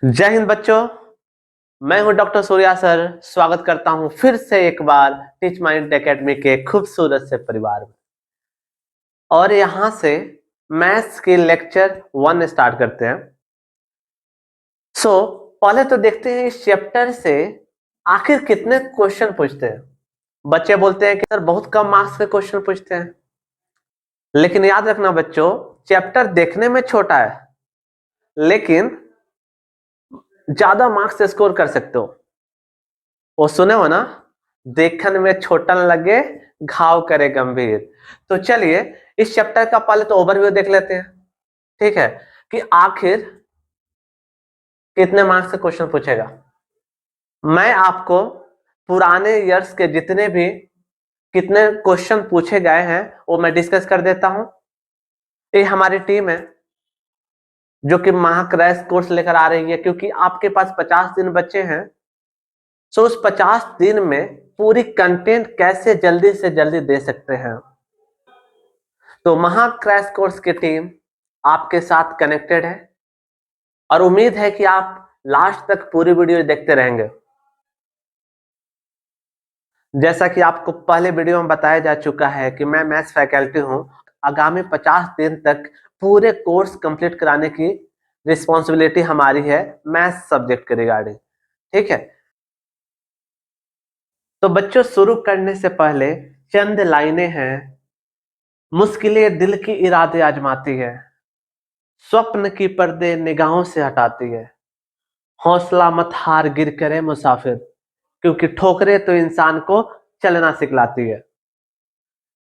जय हिंद बच्चों। मैं हूं डॉक्टर सूर्या सर। स्वागत करता हूं फिर से एक बार टीच माइंड एकेडमी के खूबसूरत से परिवार में। और यहां से मैथ्स के लेक्चर 1 स्टार्ट करते हैं। पहले तो देखते हैं इस चैप्टर से आखिर कितने क्वेश्चन पूछते हैं। बच्चे बोलते हैं कि सर बहुत कम मार्क्स के क्वेश्चन पूछते हैं, लेकिन याद रखना बच्चों, चैप्टर देखने में छोटा है लेकिन ज्यादा मार्क्स स्कोर कर सकते हो। वो सुने हो ना, देखन में छोटन लगे घाव करे गंभीर। तो चलिए इस चैप्टर का पहले तो ओवरव्यू देख लेते हैं, ठीक है, कि आखिर कितने मार्क्स से क्वेश्चन पूछेगा। मैं आपको पुराने ईयर्स के जितने भी कितने क्वेश्चन पूछे गए हैं वो मैं डिस्कस कर देता हूं। ये हमारी टीम है जो कि महा क्रैश कोर्स लेकर आ रही है, क्योंकि आपके पास 50 दिन बच्चे हैं। उस 50 दिन में पूरी कंटेंट कैसे जल्दी से जल्दी दे सकते हैं। तो महा क्रैश कोर्स की टीम आपके साथ कनेक्टेड है और उम्मीद है कि आप लास्ट तक पूरी वीडियो देखते रहेंगे। जैसा कि आपको पहले वीडियो में बताया जा चुका है कि मैं मैथ्स फैकल्टी हूं। आगामी 50 दिन तक पूरे कोर्स कंप्लीट कराने की रिस्पॉन्सिबिलिटी हमारी है मैथ्स सब्जेक्ट के रिगार्डिंग, ठीक है। तो बच्चों शुरू करने से पहले चंद लाइनें हैं। मुश्किलें दिल की इरादे आजमाती है, स्वप्न की पर्दे निगाहों से हटाती है। हौसला मत हार, गिर करे मुसाफिर, क्योंकि ठोकरे तो इंसान को चलना सिखलाती है।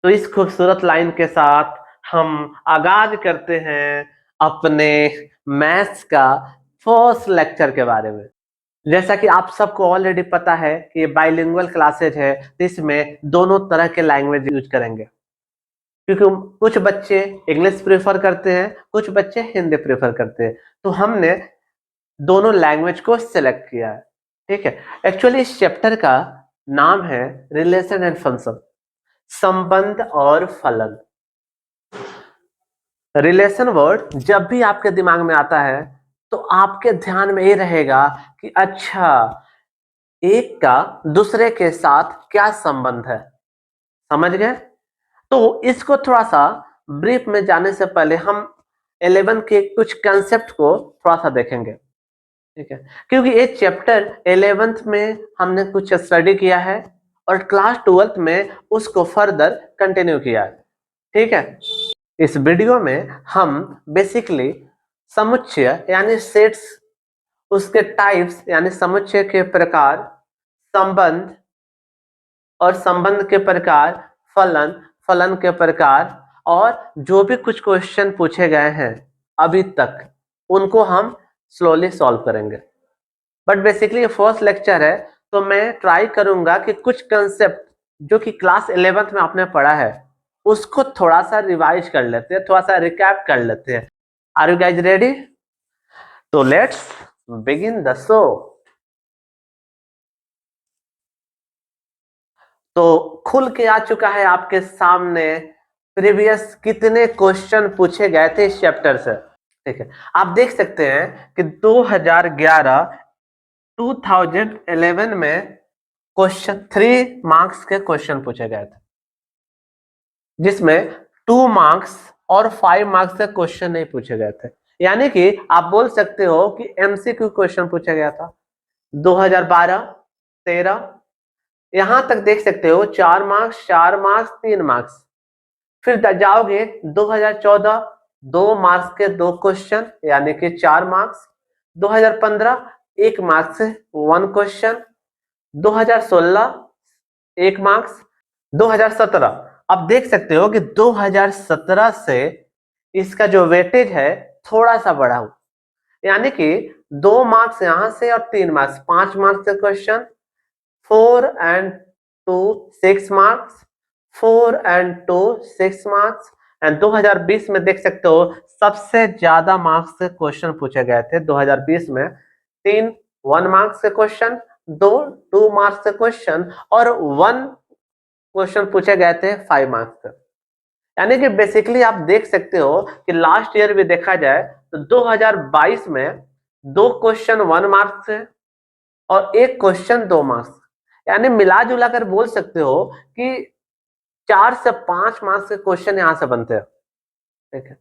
तो इस खूबसूरत लाइन के साथ हम आगाज करते हैं अपने मैथ्स का फर्स्ट लेक्चर के बारे में। जैसा कि आप सबको ऑलरेडी पता है कि ये बाइलिंगुअल क्लासेज है, तो इसमें दोनों तरह के लैंग्वेज यूज करेंगे, क्योंकि कुछ बच्चे इंग्लिश प्रेफर करते हैं, कुछ बच्चे हिंदी प्रेफर करते हैं। तो हमने दोनों लैंग्वेज को सिलेक्ट किया है, ठीक है। एक्चुअली इस चैप्टर का नाम है रिलेशन एंड फंक्शन, संबंध और फलन। रिलेशन वर्ड जब भी आपके दिमाग में आता है तो आपके ध्यान में ये रहेगा कि अच्छा, एक का दूसरे के साथ क्या संबंध है। समझ गए? तो इसको थोड़ा सा ब्रीफ में जाने से पहले हम 11 के कुछ कंसेप्ट को थोड़ा सा देखेंगे, ठीक है, क्योंकि ये चैप्टर 11th में हमने कुछ स्टडी किया है और क्लास 12th में उसको फर्दर कंटिन्यू किया है, ठीक है। इस वीडियो में हम बेसिकली समुच्चय यानी सेट्स, उसके टाइप्स यानी समुच्चय के प्रकार, संबंध और संबंध के प्रकार, फलन, फलन के प्रकार, और जो भी कुछ क्वेश्चन पूछे गए हैं अभी तक उनको हम स्लोली सॉल्व करेंगे। बट बेसिकली ये फर्स्ट लेक्चर है, तो मैं ट्राई करूंगा कि कुछ कंसेप्ट जो कि क्लास 11th में आपने पढ़ा है उसको थोड़ा सा रिवाइज कर लेते हैं, थोड़ा सा रिकैप कर लेते हैं। Are you guys ready? तो लेट्स बिगिन द शो। तो खुल के आ चुका है आपके सामने प्रीवियस कितने क्वेश्चन पूछे गए थे इस चैप्टर से, ठीक है। आप देख सकते हैं कि 2011 में क्वेश्चन 3 मार्क्स के क्वेश्चन पूछे गए थे, जिसमें 2 मार्क्स और 5 मार्क्स के क्वेश्चन नहीं पूछे गए थे। यानी कि आप बोल सकते हो कि एमसीक्यू क्वेश्चन पूछा गया था 2012, 13, यहां तक देख सकते हो 4 मार्क्स, 4 मार्क्स, 3 मार्क्स। फिर जाओगे 2014, 2 मार्क्स के 2 क्वेश्चन यानी कि 4 मार्क्स। 2015 1 मार्क्स से 1 क्वेश्चन। 2016 1 मार्क्स। 2017 अब देख सकते हो कि 2017 से इसका जो वेटेज है थोड़ा सा बढ़ा हुआ, यानी कि 2 मार्क्स यहां से और 3 मार्क्स, 5 मार्क्स के question. 4 and 2 6 marks, 4 and 2 6 marks. And 2020 में देख सकते हो सबसे ज्यादा मार्क्स के क्वेश्चन पूछे गए थे 2020 में। 3 1 मार्क्स के क्वेश्चन, 2 2 मार्क्स के क्वेश्चन और 1 क्वेश्चन पूछे गए थे 5 मार्क्स के। यानी कि बेसिकली आप देख सकते हो कि लास्ट ईयर भी देखा जाए तो 2022 में 2 क्वेश्चन 1 मार्क्स है और 1 क्वेश्चन 2 मार्क्स, यानी मिला जुला कर बोल सकते हो कि 4 से 5 मार्क्स के क्वेश्चन यहां से बनते हैं। ठीक है,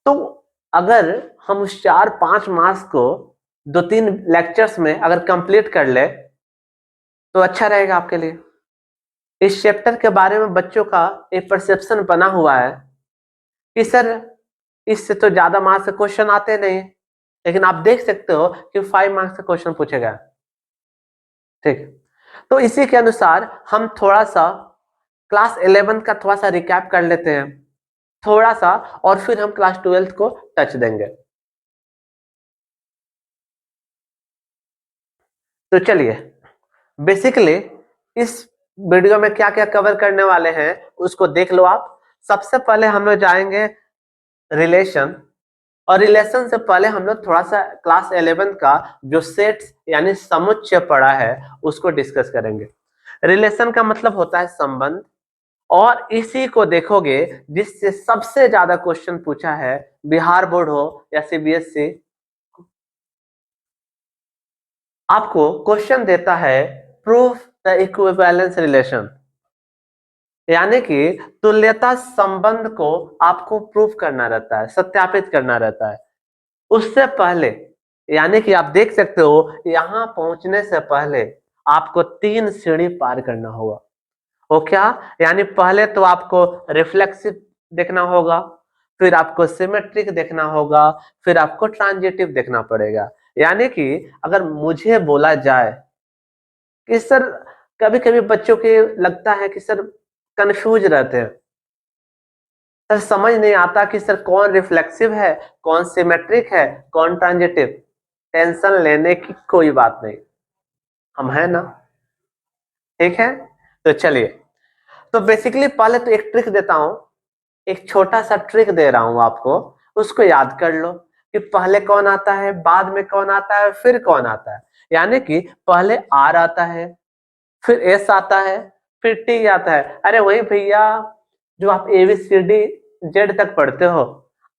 तो अगर हम उस 4-5 मार्क्स को 2-3 लेक्चर्स में अगर कंप्लीट कर ले तो अच्छा रहेगा आपके लिए। इस चैप्टर के बारे में बच्चों का एक परसेप्शन बना हुआ है कि सर इससे तो ज्यादा मार्क्स के क्वेश्चन आते नहीं, लेकिन आप देख सकते हो कि 5 मार्क्स का क्वेश्चन पूछे गए। ठीक, तो इसी के अनुसार हम थोड़ा सा क्लास 11 का थोड़ा सा रिकैप कर लेते हैं थोड़ा सा, और फिर हम क्लास 12 को टच देंगे। तो चलिए, बेसिकली इस वीडियो में क्या क्या कवर करने वाले हैं उसको देख लो आप। सबसे पहले हम लोग जाएंगे रिलेशन, और रिलेशन से पहले हम लोग थोड़ा सा क्लास 11 का जो सेट्स यानी समुच्चय पढ़ा है उसको डिस्कस करेंगे। रिलेशन का मतलब होता है संबंध, और इसी को देखोगे जिससे सबसे ज्यादा क्वेश्चन पूछा है, बिहार बोर्ड हो या सीबीएसई, आपको क्वेश्चन देता है प्रूफ द इक्विवेलेंस रिलेशन, यानी कि तुल्यता संबंध को आपको प्रूफ करना रहता है, सत्यापित करना रहता है। उससे पहले, यानी कि आप देख सकते हो यहां पहुंचने से पहले आपको 3 सीढ़ी पार करना होगा। वो क्या, यानी पहले तो आपको रिफ्लेक्सिव देखना होगा, फिर आपको सिमेट्रिक देखना होगा, फिर आपको ट्रांजिटिव देखना पड़ेगा। यानी कि अगर मुझे बोला जाए कि सर, कभी कभी बच्चों के लगता है कि सर कंफ्यूज रहते हैं, सर समझ नहीं आता कि सर कौन रिफ्लेक्सिव है, कौन सिमेट्रिक है, कौन ट्रांजिटिव। टेंशन लेने की कोई बात नहीं, हम है ना। ठीक है, तो चलिए, तो बेसिकली पहले तो एक ट्रिक देता हूं, एक छोटा सा ट्रिक दे रहा हूं आपको, उसको याद कर लो कि पहले कौन आता है, बाद में कौन आता है, फिर कौन आता है। यानी कि पहले आर आता है, फिर एस आता है, फिर टी आता है। अरे वही भैया जो आप ABCD जेड तक पढ़ते हो,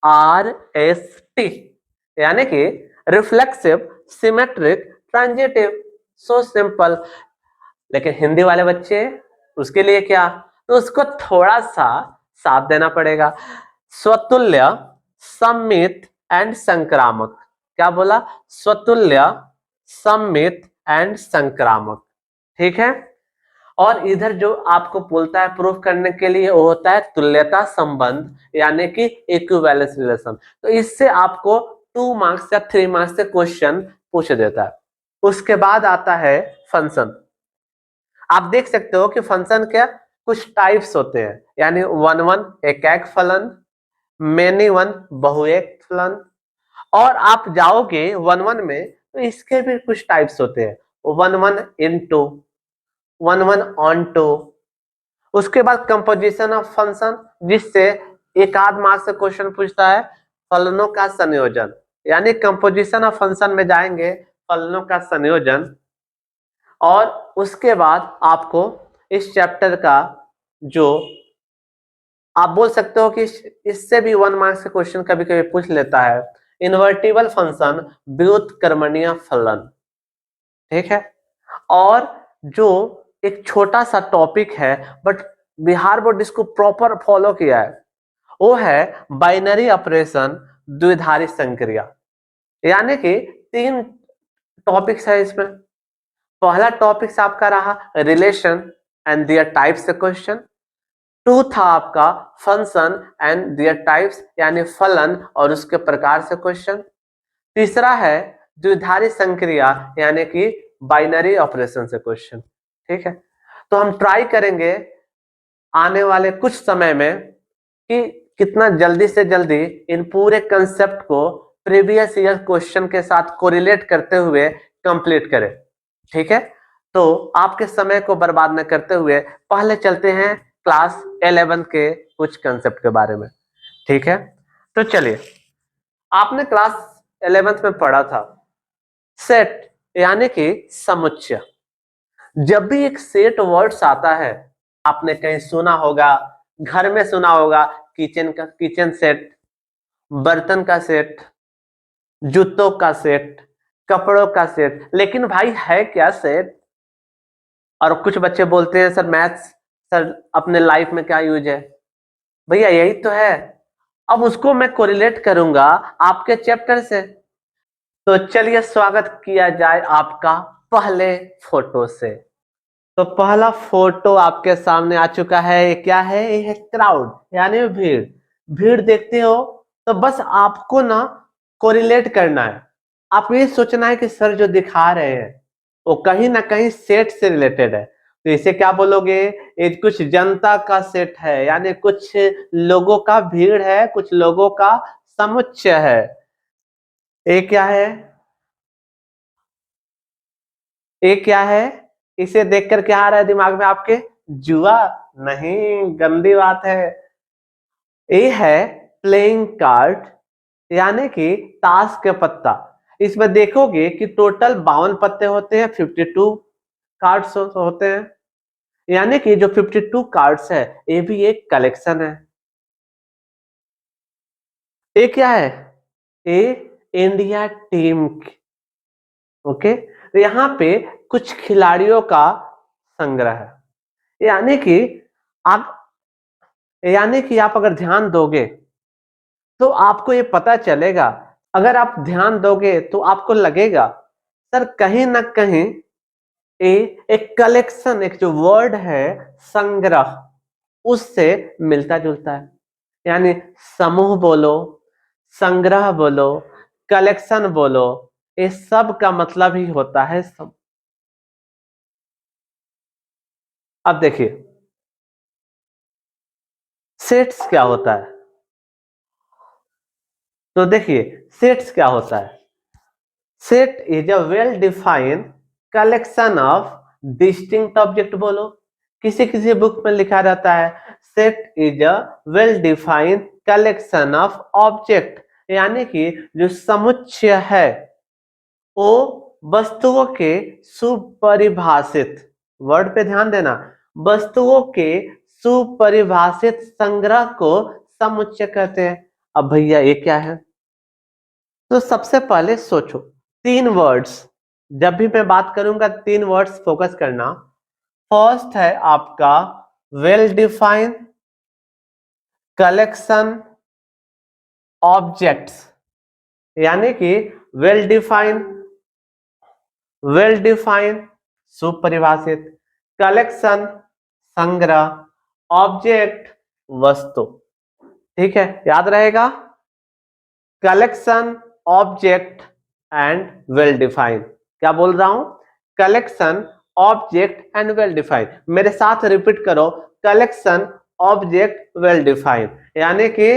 RST, यानी कि reflexive, symmetric, transitive. So simple. लेकिन हिंदी वाले बच्चे, उसके लिए क्या, तो उसको थोड़ा सा साथ देना पड़ेगा। स्वतुल्य, सम्मित एंड संक्रामक। क्या बोला, स्वतुल्य, सम्मित एंड संक्रामक। ठीक है, और इधर जो आपको बोलता है प्रूफ करने के लिए वो होता है तुल्यता संबंध, यानी कि इक्विवेलेंस रिलेशन। तो इससे आपको 2 मार्क्स या 3 मार्क्स से क्वेश्चन पूछ देता है। उसके बाद आता है फंक्शन। आप देख सकते हो कि फंक्शन क्या कुछ टाइप्स होते हैं, यानी 1-1 एक फलन, मेनी वन बहुएक फलन, और आप जाओगे 1-1 में तो इसके भी कुछ टाइप्स होते हैं, 1-1 इनटू, 1-1 ऑन टू। उसके बाद कंपोजिशन ऑफ फंक्शन, जिससे एक आध मार्क्स से क्वेश्चन पूछता है फलनों का संयोजन, यानी कंपोजिशन ऑफ फंक्शन में जाएंगे फलनों का संयोजन। और उसके बाद आपको इस चैप्टर का जो आप बोल सकते हो कि इससे भी 1 मार्क्स के क्वेश्चन कभी कभी पूछ लेता है, इन्वर्टिबल फंक्शन, व्युत्क्रमणीय फलन। ठीक है, और जो एक छोटा सा टॉपिक है बट बिहार बोर्ड इसको प्रॉपर फॉलो किया है, वो है बाइनरी ऑपरेशन, द्विधारी संक्रिया। यानी कि 3 टॉपिक्स है इसमें। पहला टॉपिक आपका रहा रिलेशन एंड देयर टाइप्स से क्वेश्चन। 2 था आपका फंक्शन एंड देयर टाइप्स, यानी फलन और उसके प्रकार से क्वेश्चन। तीसरा है द्विधारी संक्रिया, यानी कि बाइनरी ऑपरेशन से क्वेश्चन। ठीक है, तो हम ट्राई करेंगे आने वाले कुछ समय में कि कितना जल्दी से जल्दी इन पूरे कंसेप्ट को प्रीवियस ईयर क्वेश्चन के साथ कोरिलेट करते हुए कंप्लीट करें। ठीक है, तो आपके समय को बर्बाद न करते हुए पहले चलते हैं क्लास 11 के कुछ कंसेप्ट के बारे में। ठीक है, तो चलिए, आपने क्लास 11th में पढ़ा था सेट, यानी कि समुच्चय। जब भी एक सेट वर्ड्स आता है, आपने कहीं सुना होगा, घर में सुना होगा, किचन सेट, बर्तन का सेट, जूतों का सेट, कपड़ों का सेट। लेकिन भाई है क्या सेट? और कुछ बच्चे बोलते हैं सर मैथ्स, सर अपने लाइफ में क्या यूज है? भैया यही तो है। अब उसको मैं कोरिलेट करूंगा आपके चैप्टर से। तो चलिए स्वागत किया जाए आपका पहले फोटो से। तो पहला फोटो आपके सामने आ चुका है। ये क्या है? ये है क्राउड, यानी भीड़। भीड़ देखते हो तो बस आपको ना कोरिलेट करना है। आप ये सोचना है कि सर जो दिखा रहे हैं वो कहीं ना कहीं सेट से रिलेटेड है। तो इसे क्या बोलोगे? ये कुछ जनता का सेट है, यानी कुछ लोगों का भीड़ है, कुछ लोगों का समुच्चय है। ये क्या है? ये क्या है? इसे देखकर क्या आ रहा है दिमाग में आपके? जुआ? नहीं, गंदी बात है। ये है प्लेइंग कार्ड, यानी कि ताश के पत्ता। इसमें देखोगे कि टोटल 52 पत्ते होते हैं, 52 कार्ड्स होते हैं। यानी कि जो 52 कार्ड्स है ये भी एक कलेक्शन है। ये क्या है? ये इंडिया टीम की, ओके। तो यहाँ पे कुछ खिलाड़ियों का संग्रह है। यानी कि आप आप अगर ध्यान दोगे तो आपको ये पता चलेगा। अगर आप ध्यान दोगे तो आपको लगेगा सर कहीं ना कहीं ये एक कलेक्शन, एक जो वर्ड है संग्रह, उससे मिलता जुलता है। यानी समूह बोलो, संग्रह बोलो, कलेक्शन बोलो, ये सब का मतलब ही होता है सम। अब देखिए सेट्स क्या होता है। तो देखिए सेट्स क्या होता है। Set is a well defined collection of distinct object बोलो। किसी किसी बुक में लिखा रहता है set is a well defined collection of object, यानी कि जो समुच्चय है वो वस्तुओं के सुपरिभाषित, वर्ड पे ध्यान देना, वस्तुओं के सुपरिभाषित संग्रह को समुच्चय कहते हैं। अब भैया ये क्या है? तो सबसे पहले सोचो, तीन वर्ड्स, जब भी मैं बात करूंगा तीन वर्ड्स फोकस करना। फर्स्ट है आपका वेल डिफाइंड कलेक्शन ऑब्जेक्ट्स, यानी कि वेल डिफाइंड, वेल डिफाइंड सुपरिभाषित, कलेक्शन संग्रह, ऑब्जेक्ट वस्तु। ठीक है, याद रहेगा। Collection, object and well defined. क्या बोल रहा हूं? Collection, object and well defined. मेरे साथ रिपीट करो, कलेक्शन, ऑब्जेक्ट, वेल डिफाइंड। यानी कि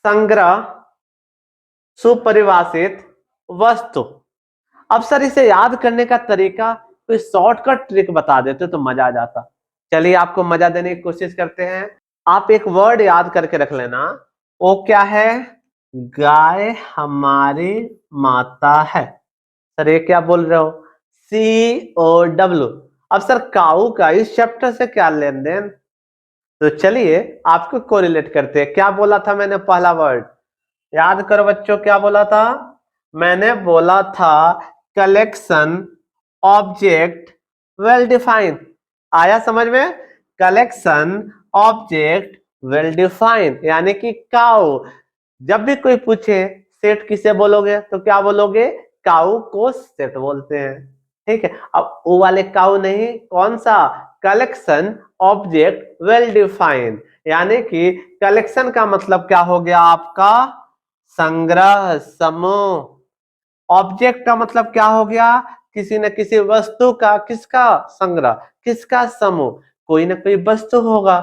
संग्रह, सुपरिभाषित, वस्तु। अब सर इसे याद करने का तरीका कोई शॉर्टकट ट्रिक बता देते तो मजा आ जाता। चलिए आपको मजा देने की कोशिश करते हैं। आप एक वर्ड याद करके रख लेना। वो क्या है? गाय हमारी माता है। सर ये क्या बोल रहे हो? COW। अब सर काऊ का इस चैप्टर से क्या लेन देन? तो चलिए आपको कोरिलेट करते हैं। क्या बोला था मैंने? पहला वर्ड याद करो बच्चों, क्या बोला था? मैंने बोला था कलेक्शन, ऑब्जेक्ट, वेल डिफाइंड। आया समझ में? कलेक्शन, ऑब्जेक्ट, वेल डिफाइंड, यानी कि काउ। जब भी कोई पूछे सेट किसे बोलोगे तो क्या बोलोगे? काउ को सेट बोलते हैं। ठीक है, अब वो वाले काउ नहीं, कौन सा? Collection, object, well defined. यानी कि कलेक्शन का मतलब क्या हो गया आपका? संग्रह, समूह। ऑब्जेक्ट का मतलब क्या हो गया? किसी न किसी वस्तु का, किसका संग्रह, किसका समूह, कोई ना कोई वस्तु होगा।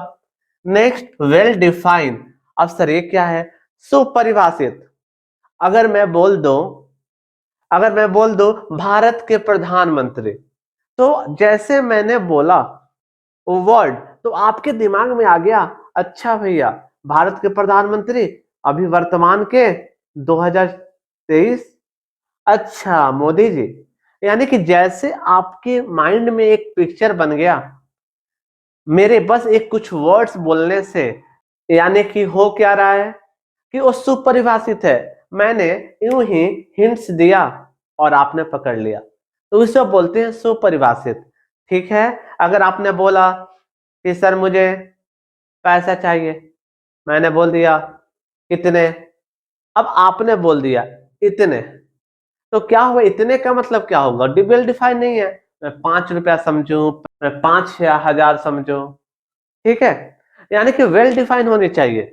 Next well defined. अब सर ये क्या है? सुपरिभाषित। अगर मैं बोल दूं, अगर मैं बोल दूं भारत के प्रधानमंत्री, तो जैसे मैंने बोला वो वर्ड तो आपके दिमाग में आ गया, अच्छा भैया भारत के प्रधानमंत्री अभी वर्तमान के 2023, अच्छा मोदी जी। यानी कि जैसे आपके माइंड में एक पिक्चर बन गया मेरे बस एक कुछ वर्ड्स बोलने से। यानी कि हो क्या रहा है कि वो सुपरिभाषित है। मैंने यूं ही हिंट्स दिया, और आपने पकड़ लिया, तो उसे बोलते हैं सुपरिभाषित। ठीक है, अगर आपने बोला कि सर मुझे पैसा चाहिए, मैंने बोल दिया कितने, अब आपने बोल दिया इतने, तो क्या हुआ, इतने का मतलब क्या होगा, वेल डिफाइन नहीं है। मैं 5 रुपया समझू, मैं 5 या 1000 समझू, ठीक है, यानी कि वेल डिफाइन होनी चाहिए।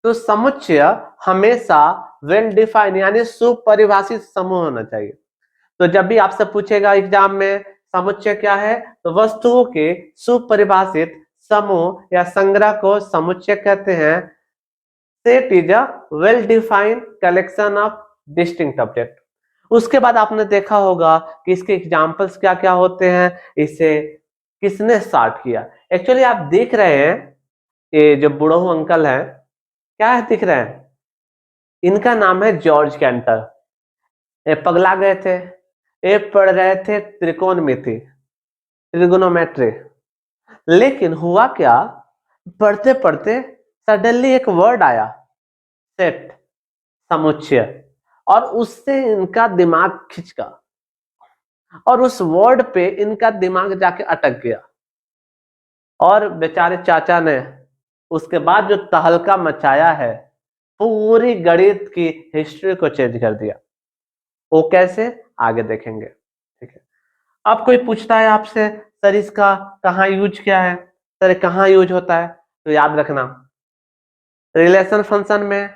तो समुच्चय हमेशा वेल डिफाइन यानी सुपरिभाषित समूह होना चाहिए। तो जब भी आपसे पूछेगा एग्जाम में समुच्चय क्या है, तो वस्तुओं के सुपरिभाषित समूह या संग्रह को समुच्चय कहते हैं। Set is a well defined collection of distinct object. उसके बाद आपने देखा होगा कि इसके एग्जाम्पल्स क्या क्या होते हैं, इसे किसने स्टार्ट किया। एक्चुअली आप देख रहे हैं ये जो बुढ़ऊ अंकल है, क्या है दिख रहे हैं, इनका नाम है जॉर्ज कैंटर। ये पगला गए थे, ये पढ़ रहे थे त्रिकोणमिति, ट्रिगोनोमेट्री। लेकिन हुआ क्या, पढ़ते पढ़ते सडनली एक वर्ड आया, सेट, समुच्चय, और उससे इनका दिमाग खिंचका और उस वर्ड पे इनका दिमाग जाके अटक गया। और बेचारे चाचा ने उसके बाद जो तहलका मचाया है, पूरी गणित की हिस्ट्री को चेंज कर दिया। वो कैसे, आगे देखेंगे। ठीक है, अब कोई पूछता है आपसे सर इसका कहाँ यूज क्या है, सर कहाँ यूज होता है, तो याद रखना रिलेशन फंक्शन में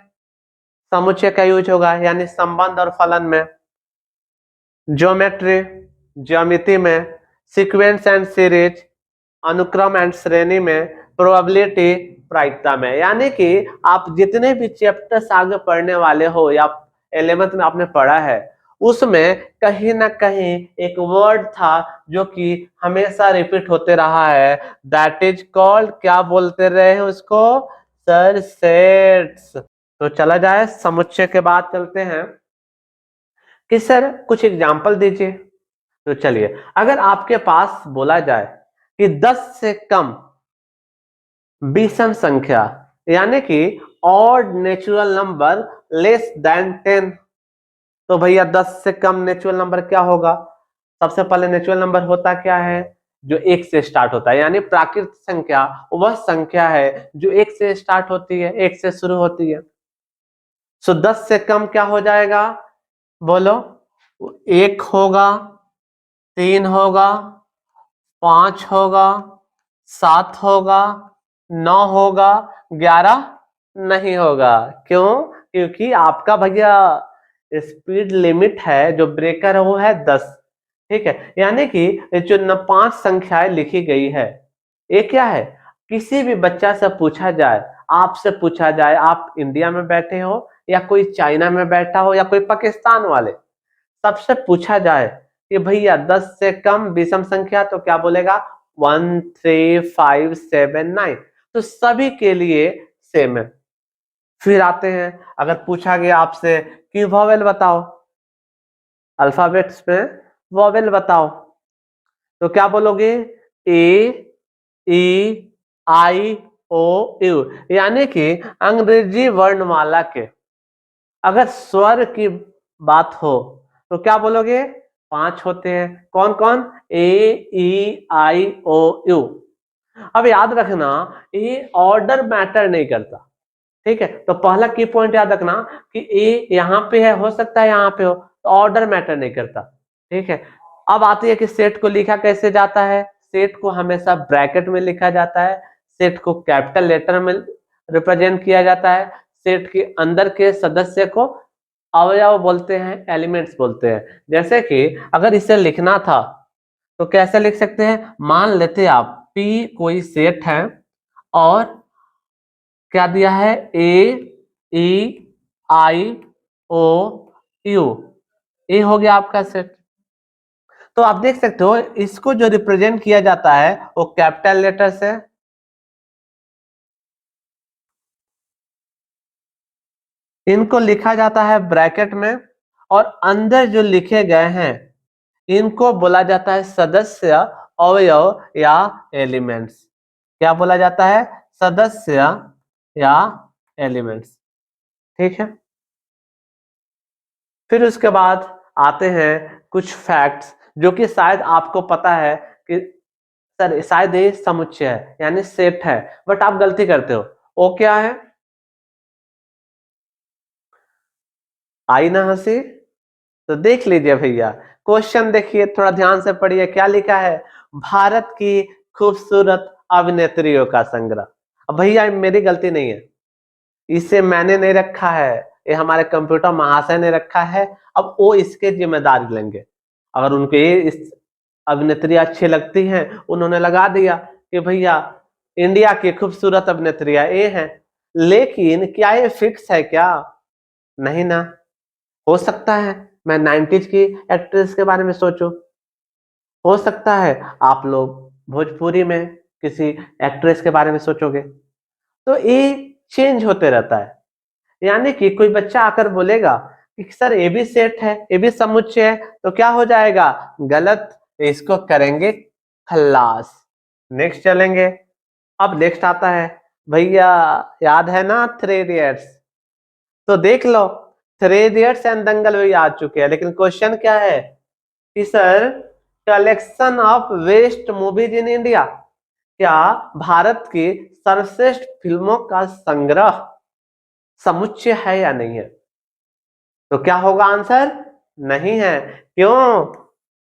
समुच्चय का यूज होगा, यानी संबंध और फलन में, ज्योमेट्री ज्यामिति में, सीक्वेंस एंड सीरीज अनुक्रम एंड श्रेणी में, प्रोबेबिलिटी प्रायिकता में। यानी कि आप जितने भी चैप्टर्स आगे पढ़ने वाले हो या 11th में आपने पढ़ा है, उसमें कहीं ना कहीं एक वर्ड था जो कि हमेशा रिपीट होते रहा है, दैट इज कॉल्ड, क्या बोलते रहे हैं उसको, सर सेट्स। तो चला जाए समुच्चय के बाद चलते हैं कि सर कुछ एग्जाम्पल दीजिए। तो चलिए, अगर आपके पास बोला जाए कि 10 से कम विषम संख्या यानी कि odd natural number less than 10, तो भैया 10 से कम नेचुरल नंबर क्या होगा। सबसे पहले नेचुरल नंबर होता क्या है, जो 1 से स्टार्ट होता है, यानी प्राकृतिक संख्या वह संख्या है जो 1 से स्टार्ट होती है, 1 से शुरू होती है। सो 10 से कम क्या हो जाएगा, बोलो, 1 होगा, 3 होगा, 5 होगा, 7 होगा, 9 होगा, 11 नहीं होगा। क्यों, क्योंकि आपका भैया स्पीड लिमिट है जो ब्रेकर है वो है 10। ठीक है, यानी कि जो 5 संख्याएं लिखी गई है, ये क्या है, किसी भी बच्चा से पूछा जाए, आपसे पूछा जाए, आप इंडिया में बैठे हो या कोई चाइना में बैठा हो या कोई पाकिस्तान वाले, सबसे पूछा जाए कि भैया 10 से कम विषम संख्या, तो क्या बोलेगा, 1 3 5 7 9। तो सभी के लिए सेम है। फिर आते हैं, अगर पूछा गया आपसे कि वॉवेल बताओ, अल्फाबेट्स में वॉवेल बताओ, तो क्या बोलोगे, ए ई आई ओ यू, यानी कि अंग्रेजी वर्णमाला के अगर स्वर की बात हो तो क्या बोलोगे, 5 होते हैं, कौन कौन, ए ई आई ओ यू। अब याद रखना ये ऑर्डर मैटर नहीं करता। ठीक है, तो पहला की पॉइंट याद रखना कि ए यहाँ पे है, हो सकता है यहाँ पे हो, तो ऑर्डर मैटर नहीं करता। ठीक है, अब आती है कि सेट को लिखा कैसे जाता है। सेट को हमेशा ब्रैकेट में लिखा जाता है, सेट को कैपिटल लेटर में रिप्रेजेंट किया जाता है, सेट के अंदर के सदस्य को अवयव बोलते हैं, एलिमेंट्स बोलते हैं। जैसे कि अगर इसे लिखना था तो कैसे लिख सकते हैं, मान लेते आप पी कोई सेट है और क्या दिया है, ए ई आई ओ यू, ये हो गया आपका सेट। तो आप देख सकते हो इसको जो रिप्रेजेंट किया जाता है वो कैपिटल लेटर से, इनको लिखा जाता है ब्रैकेट में, और अंदर जो लिखे गए हैं इनको बोला जाता है सदस्य, अवयव या एलिमेंट्स। क्या बोला जाता है, सदस्य या एलिमेंट्स। ठीक है, फिर उसके बाद आते हैं कुछ फैक्ट्स जो कि शायद आपको पता है कि सर शायद ये समुच्चय है यानी सेट है, बट आप गलती करते हो। वो क्या है? आई ना हंसी? तो देख लीजिए भैया, क्वेश्चन देखिए, थोड़ा ध्यान से पढ़िए क्या लिखा है। भारत की खूबसूरत अभिनेत्रियों का संग्रह। अब भैया मेरी गलती नहीं है, इसे मैंने नहीं रखा है, ये हमारे कंप्यूटर महाशय ने रखा है। अब वो इसके जिम्मेदारी लेंगे। अगर उनको ये इस अभिनेत्री अच्छी लगती हैं, उन्होंने लगा दिया कि भैया इंडिया की खूबसूरत अभिनेत्रियां ये हैं। लेकिन क्या ये फिक्स है क्या? नहीं ना। हो सकता है मैं 90s की एक्ट्रेस के बारे में सोचूं, हो सकता है आप लोग भोजपुरी में किसी एक्ट्रेस के बारे में सोचोगे। तो ये चेंज होते रहता है। यानी कि कोई बच्चा आकर बोलेगा कि सर ये भी सेट है, ये भी समुच्चय है, तो क्या हो जाएगा? गलत। इसको करेंगे खल्लास। नेक्स्ट चलेंगे। अब नेक्स्ट आता है भैया, याद है ना थ्री इडियट्स? तो देख लो, थ्री इडियट्स एंड दंगल भी आ चुके हैं, लेकिन क्वेश्चन क्या है कि sir collection of best movies in India, क्या भारत की सर्वश्रेष्ठ फिल्मों का संग्रह समुच्चय है या नहीं है? तो क्या होगा आंसर? नहीं है। क्यों?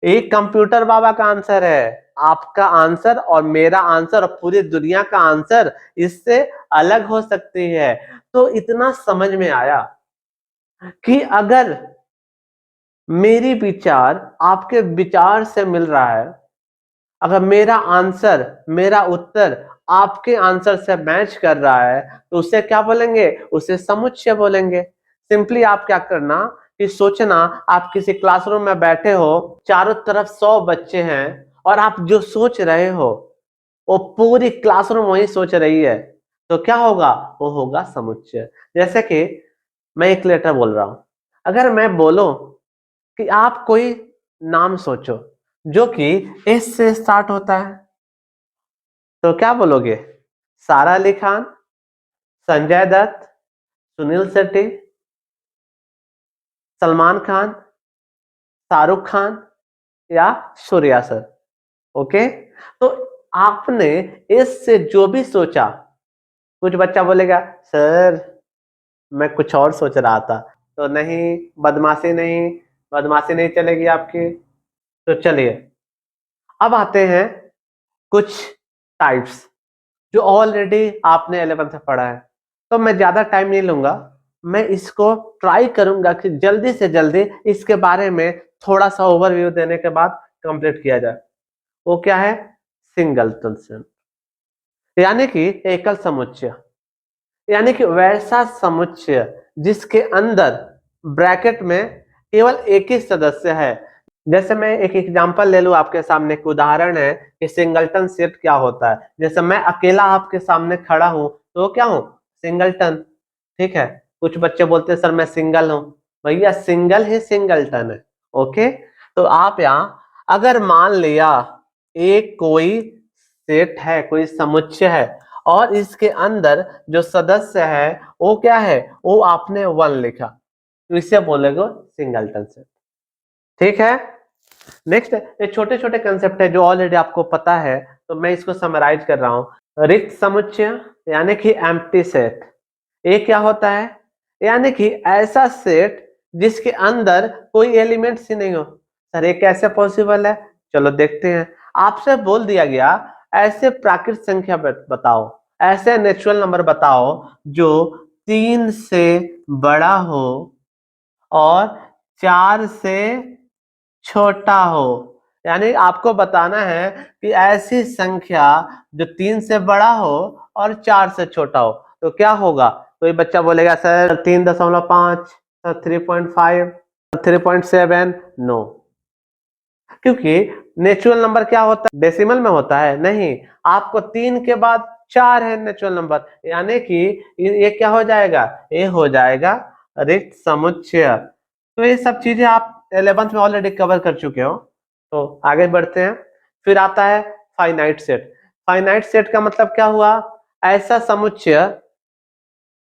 एक कंप्यूटर बाबा का आंसर है। आपका आंसर और मेरा आंसर और पूरी दुनिया का आंसर इससे अलग हो सकती है। तो इतना समझ में आया कि अगर मेरी विचार आपके विचार से मिल रहा है, अगर मेरा आंसर, मेरा उत्तर आपके आंसर से मैच कर रहा है, तो उसे क्या बोलेंगे? उसे समुच्चय बोलेंगे। सिंपली आप क्या करना कि सोचना, आप किसी क्लासरूम में बैठे हो, चारों तरफ 100 बच्चे हैं और आप जो सोच रहे हो वो पूरी क्लासरूम वही सोच रही है, तो क्या होगा? वो होगा समुच्चय। जैसे कि मैं एक लेटर बोल रहा हूं, अगर मैं बोलूं कि आप कोई नाम सोचो जो कि एस से स्टार्ट होता है, तो क्या बोलोगे? सारा अली खान, संजय दत्त, सुनील शेट्टी, सलमान खान, शाहरुख खान या सूर्या सर। ओके, तो आपने एस से जो भी सोचा, कुछ बच्चा बोलेगा सर मैं कुछ और सोच रहा था। तो नहीं, बदमाशी नहीं, बदमाशी नहीं चलेगी आपकी। तो चलिए, अब आते हैं कुछ टाइप्स जो ऑलरेडी आपने 11th से पढ़ा है। तो मैं ज्यादा टाइम नहीं लूंगा, मैं इसको ट्राई करूंगा कि जल्दी से जल्दी इसके बारे में थोड़ा सा ओवरव्यू देने के बाद कंप्लीट किया जाए। वो क्या है? सिंगलटन सेट, यानी कि एकल समुच्चय, यानी कि वैसा समुच्चय जिसके अंदर ब्रैकेट में केवल एक ही सदस्य है। जैसे मैं एक एग्जांपल ले लूं, आपके सामने एक उदाहरण है कि सिंगलटन सेट क्या होता है। जैसे मैं अकेला आपके सामने खड़ा हूं, तो क्या हूं? सिंगलटन। ठीक है, कुछ बच्चे बोलते हैं सर मैं सिंगल हूं। भैया सिंगल ही सिंगलटन है। ओके, तो आप यहाँ अगर मान लिया एक कोई सेट है, कोई समुच्चय है, और इसके अंदर जो सदस्य है वो क्या है? वो आपने 1 लिखा, तो इसे बोलेगा सिंगलटन सेट। ठीक है। नेक्स्ट, ये छोटे छोटे कंसेप्ट है जो ऑलरेडी आपको पता है, तो मैं इसको समराइज कर रहा हूं। रिक्त समुच्चय यानी कि एम्प्टी सेट, ये क्या होता है? यानी कि ऐसा सेट जिसके अंदर कोई एलिमेंट्स ही नहीं हो। सर ये कैसे पॉसिबल है? चलो देखते हैं। आपसे बोल दिया गया ऐसे प्राकृत संख्या बताओ, ऐसे नेचुरल नंबर बताओ जो 3 से बड़ा हो और 4 से छोटा हो। यानी आपको बताना है कि ऐसी संख्या जो 3 से बड़ा हो और 4 से छोटा हो, तो क्या होगा? कोई बच्चा बोलेगा सर 3.5, 3.5, 3.7। नो, क्योंकि नेचुरल नंबर क्या होता है? डेसिमल में होता है? नहीं, आपको 3 के बाद 4 है नेचुरल नंबर, यानी कि ये क्या हो जाएगा? ये हो जाएगा रिक्त समुच्चय। तो ये सब चीजें आप 11th में ऑलरेडी कवर कर चुके हो, तो आगे बढ़ते हैं। फिर आता है फाइनाइट सेट। फाइनाइट सेट का मतलब क्या हुआ? ऐसा समुच्चय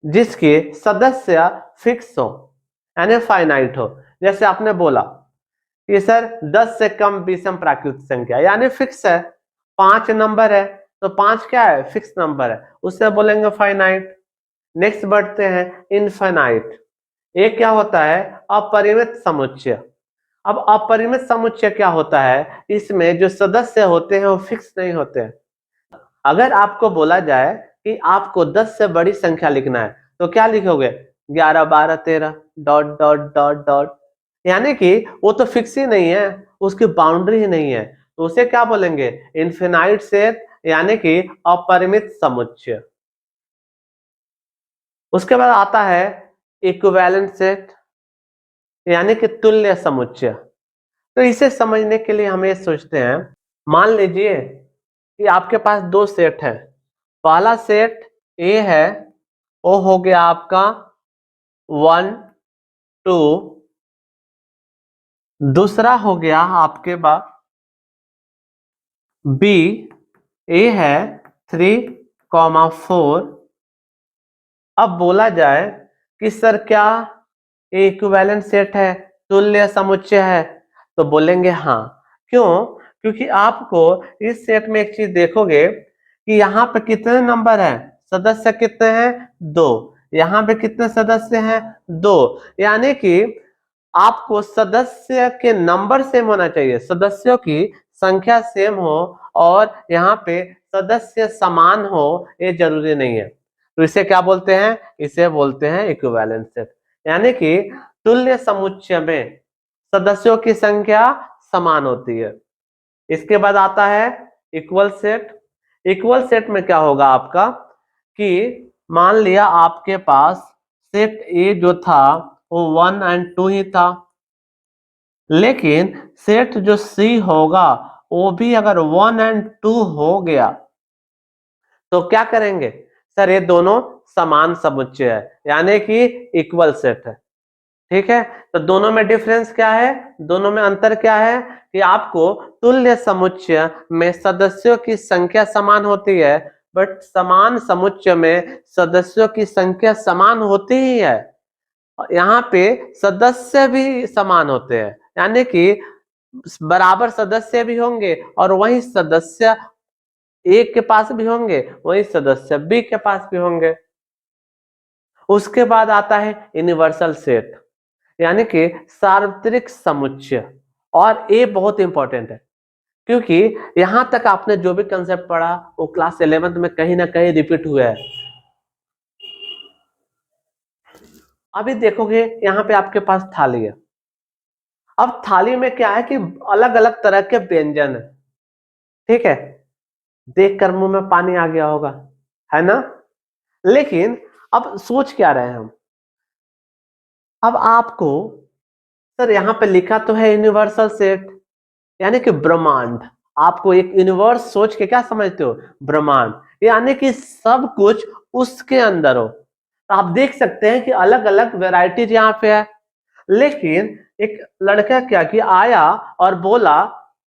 जिसके सदस्य फिक्स हो, यानी फाइनाइट हो। जैसे आपने बोला कि सर 10 से कम विषम प्राकृतिक संख्या, यानी फिक्स है, 5 नंबर है तो 5 क्या है, फिक्स नंबर है, उससे बोलेंगे फाइनाइट। नेक्स्ट बढ़ते हैं इनफाइनाइट। ये क्या होता है, अपरिमित समुच्चय। अब अपरिमित समुच्चय क्या होता है, इसमें जो सदस्य होते हैं वो फिक्स नहीं होते हैं। अगर आपको बोला जाए कि आपको 10 से बड़ी संख्या लिखना है तो क्या लिखोगे, 11 12 13 डॉट डॉट डॉट डॉट, यानी कि वो तो फिक्स ही नहीं है, उसकी बाउंड्री ही नहीं है, तो उसे क्या बोलेंगे, इनफिनाइट सेट, यानी कि अपरिमित समुच्चय। उसके बाद आता है इक्विवेलेंट सेट, यानी कि तुल्य समुच्चय। तो इसे समझने के लिए हम ये सोचते हैं, मान लीजिए कि आपके पास दो सेट है, पहला सेट ए है, वो हो गया आपका 1 2, दूसरा हो गया आपके पास बी, ए है 3,4। अब बोला जाए कि सर क्या ए इक्विवेलेंट सेट है, तुल्य समुच्चय है, तो बोलेंगे हाँ। क्यों, क्योंकि आपको इस सेट में एक चीज देखोगे कि यहाँ पे कितने नंबर है, सदस्य कितने हैं, 2, यहाँ पे कितने सदस्य हैं, 2, यानी कि आपको सदस्य के नंबर सेम होना चाहिए, सदस्यों की संख्या सेम हो और यहाँ पे सदस्य समान हो, ये जरूरी नहीं है। तो इसे क्या बोलते हैं, इसे बोलते हैं इक्विवेलेंट सेट, यानी कि तुल्य समुच्चय में सदस्यों की संख्या समान होती है। इसके बाद आता है इक्वल सेट। इक्वल सेट में क्या होगा आपका कि मान लिया आपके पास सेट ए जो था वो 1 और 2 ही था, लेकिन सेट जो सी होगा वो भी अगर 1 और 2 हो गया तो क्या करेंगे, सर ये दोनों समान समुच्चय है, यानी कि इक्वल सेट है। ठीक है, तो दोनों में डिफरेंस क्या है, दोनों में अंतर क्या है कि आपको तुल्य समुच्चय में सदस्यों की संख्या समान होती है, बट समान समुच्चय में सदस्यों की संख्या समान होती ही है, यहाँ पे सदस्य भी समान होते हैं, यानी कि बराबर सदस्य भी होंगे और वही सदस्य ए के पास भी होंगे, वही सदस्य बी के पास भी होंगे। उसके बाद आता है यूनिवर्सल सेट, यानी कि सार्वत्रिक समुच्चय, और ये बहुत इंपॉर्टेंट है क्योंकि यहां तक आपने जो भी कंसेप्ट पढ़ा वो क्लास 11th में कहीं ना कहीं रिपीट हुआ है। अभी देखोगे यहाँ पे आपके पास थाली है, अब थाली में क्या है कि अलग अलग तरह के व्यंजन है, ठीक है, देखकर मुंह में पानी आ गया होगा, है ना। लेकिन अब सोच क्या रहे हैं हम, अब आपको, सर यहाँ पे लिखा तो है यूनिवर्सल सेट, यानी कि ब्रह्मांड, आपको एक यूनिवर्स सोच के क्या समझते हो, ब्रह्मांड, यानी कि सब कुछ उसके अंदर हो। तो आप देख सकते हैं कि अलग अलग वेराइटीज यहाँ पे है, लेकिन एक लड़का क्या कि आया और बोला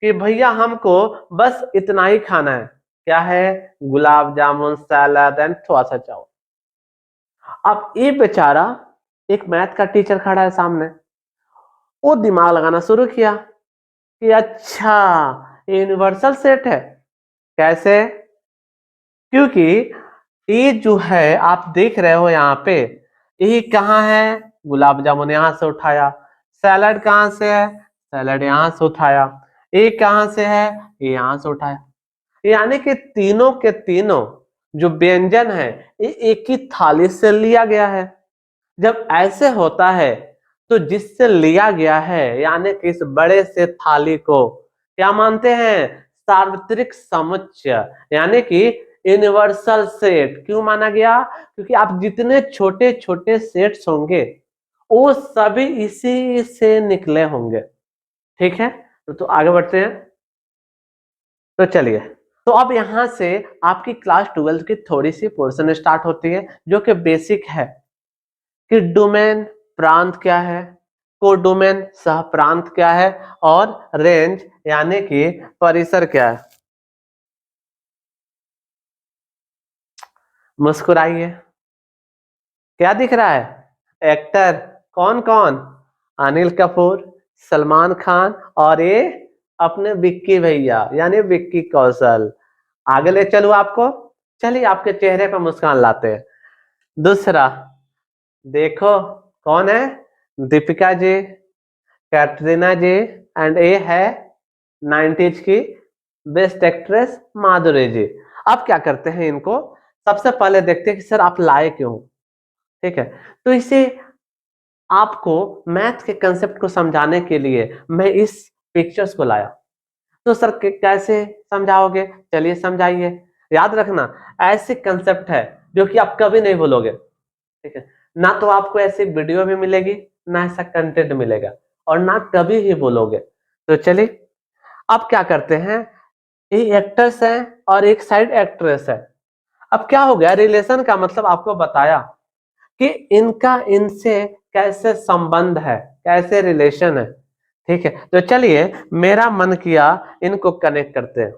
कि भैया हमको बस इतना ही खाना है, क्या है, गुलाब जामुन सैलड एंड थोड़ा सा चावल। अब ये बेचारा, एक मैथ का टीचर खड़ा है सामने, वो दिमाग लगाना शुरू किया कि अच्छा ये यूनिवर्सल सेट है, कैसे, क्योंकि ये जो है आप देख रहे हो यहाँ पे, ये कहाँ है, गुलाब जामुन यहाँ से उठाया, सैलड कहाँ से है, सैलड यहाँ से उठाया, ये कहाँ से है, ये यहाँ से उठाया, यानी कि तीनों के तीनों जो व्यंजन है ये एक ही थाली से लिया गया है। जब ऐसे होता है तो जिससे लिया गया है, यानी कि इस बड़े से थाली को क्या मानते हैं, सार्वत्रिक समुच्चय, यानी कि यूनिवर्सल सेट। क्यों माना गया, क्योंकि आप जितने छोटे छोटे सेट्स होंगे वो सभी इसी से निकले होंगे। ठीक है, तो आगे बढ़ते हैं। तो चलिए, तो अब यहां से आपकी क्लास 12 की थोड़ी सी पोर्शन स्टार्ट होती है जो कि बेसिक है कि डोमेन प्रांत क्या है, कोडोमेन सह प्रांत क्या है, और रेंज यानी कि परिसर क्या है। मुस्कुराइए, क्या दिख रहा है, एक्टर, कौन कौन, अनिल कपूर, सलमान खान और ये अपने विक्की भैया यानी विक्की कौशल। आगे ले चलूं आपको, चलिए आपके चेहरे पर मुस्कान लाते हैं। दूसरा देखो कौन है, दीपिका जी, कैटरीना जी, एंड ये है 90s की बेस्ट एक्ट्रेस माधुरी जी। अब क्या करते हैं, इनको सबसे पहले देखते हैं कि सर आप लाए क्यों। ठीक है, तो इसे आपको मैथ के कंसेप्ट को समझाने के लिए मैं इस पिक्चर्स को लाया। तो सर कैसे समझाओगे, चलिए समझाइए। याद रखना ऐसे कंसेप्ट है जो कि आप कभी नहीं भूलोगे। ठीक है, ना तो आपको ऐसी वीडियो भी मिलेगी, ना ऐसा कंटेंट मिलेगा, और ना कभी ही बोलोगे। तो चलिए अब क्या करते हैं, ये एक्टर्स है और एक साइड एक्ट्रेस है। अब क्या हो गया, रिलेशन का मतलब आपको बताया कि इनका इनसे कैसे संबंध है, कैसे रिलेशन है। ठीक है, तो चलिए मेरा मन किया इनको कनेक्ट करते हैं।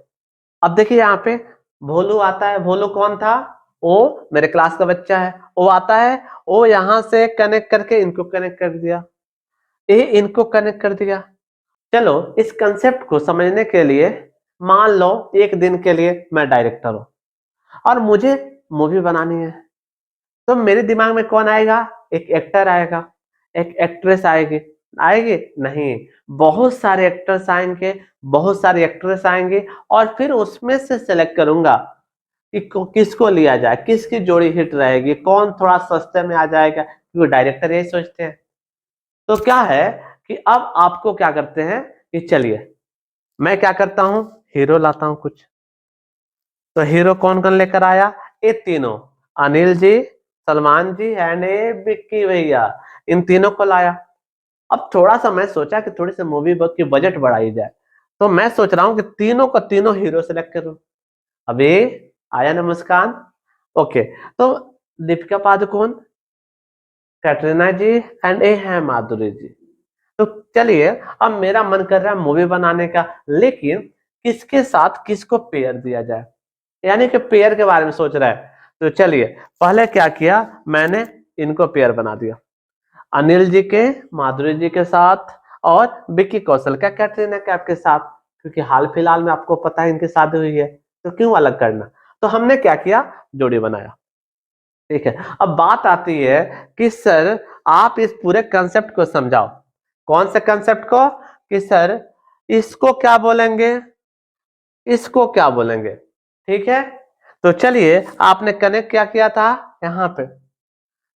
अब देखिए यहाँ पे भोलू आता है। भोलू कौन था, वो मेरे क्लास का बच्चा है। वो आता है, वो यहां से कनेक्ट करके इनको कनेक्ट कर दिया, ये इनको कनेक्ट कर दिया। चलो इस कंसेप्ट को समझने के लिए मान लो एक दिन के लिए मैं डायरेक्टर हूं और मुझे मूवी बनानी है। तो मेरे दिमाग में कौन आएगा, एक एक्टर आएगा, एक एक्ट्रेस आएगी। आएगी नहीं, बहुत सारे एक्टर्स आएंगे, बहुत सारे एक्ट्रेस आएंगे, और फिर उसमें से सेलेक्ट करूंगा कि किसको लिया जाए, किसकी जोड़ी हिट रहेगी, कौन थोड़ा सस्ते में आ जाएगा, क्योंकि डायरेक्टर यही सोचते हैं। तो क्या है कि अब आपको क्या करते हैं कि चलिए मैं क्या करता हूं, हीरो लाता हूं कुछ। तो हीरो कौन कौन लेकर आया, ये तीनों, अनिल जी, सलमान जी एंड ये विक्की भैया, इन तीनों को लाया। अब थोड़ा सा मैं सोचा कि थोड़ी सी मूवी की बजट बढ़ाई जाए, तो मैं सोच रहा हूं कि तीनों को तीनों हीरो सेलेक्ट करूं। अभी आया ना मुस्कान। ओके, तो दीपिका पादुकोण, कैटरीना जी एंड ए है माधुरी जी। तो चलिए अब मेरा मन कर रहा है मूवी बनाने का, लेकिन किसके साथ किसको पेयर दिया जाए, यानी कि पेयर के बारे में सोच रहा है। तो चलिए पहले क्या किया, मैंने इनको पेयर बना दिया, अनिल जी के माधुरी जी के साथ, और विक्की कौशल का कैटरीना कैफ के साथ, क्योंकि हाल फिलहाल में आपको पता है इनकी शादी हुई है, तो क्यों अलग करना। तो हमने क्या किया, जोड़ी बनाया। ठीक है, अब बात आती है कि सर आप इस पूरे कंसेप्ट को समझाओ। कौन से कंसेप्ट को, कि सर इसको क्या बोलेंगे, इसको क्या बोलेंगे। ठीक है, तो चलिए आपने कनेक्ट क्या किया था यहां पे।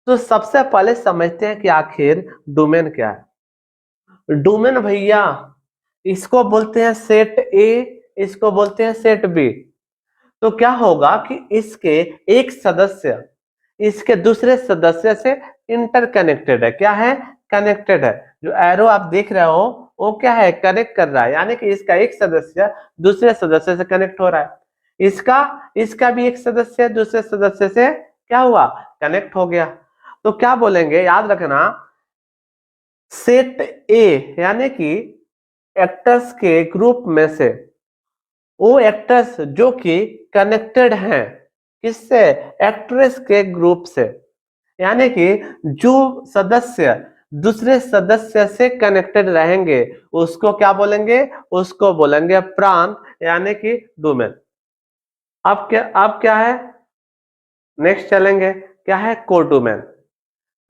तो सबसे पहले समझते हैं कि आखिर डोमेन क्या है। डोमेन भैया इसको बोलते हैं सेट ए, इसको बोलते हैं सेट बी। तो क्या होगा कि इसके एक सदस्य इसके दूसरे सदस्य से इंटरकनेक्टेड है। क्या है, कनेक्टेड है। जो एरो आप देख रहे हो वो क्या है, कनेक्ट कर रहा है, यानी कि इसका एक सदस्य दूसरे सदस्य से कनेक्ट हो रहा है। इसका इसका भी एक सदस्य दूसरे सदस्य से क्या हुआ, कनेक्ट हो गया। तो क्या बोलेंगे, याद रखना, सेट ए यानी कि एक्टर्स के ग्रुप में से वो एक्टर्स जो कि कनेक्टेड हैं किससे, एक्ट्रेस के ग्रुप से, यानी कि जो सदस्य दूसरे सदस्य से कनेक्टेड रहेंगे उसको क्या बोलेंगे, उसको बोलेंगे प्रांत, यानी कि डोमेन। अब क्या है, नेक्स्ट चलेंगे, क्या है, कोडोमेन।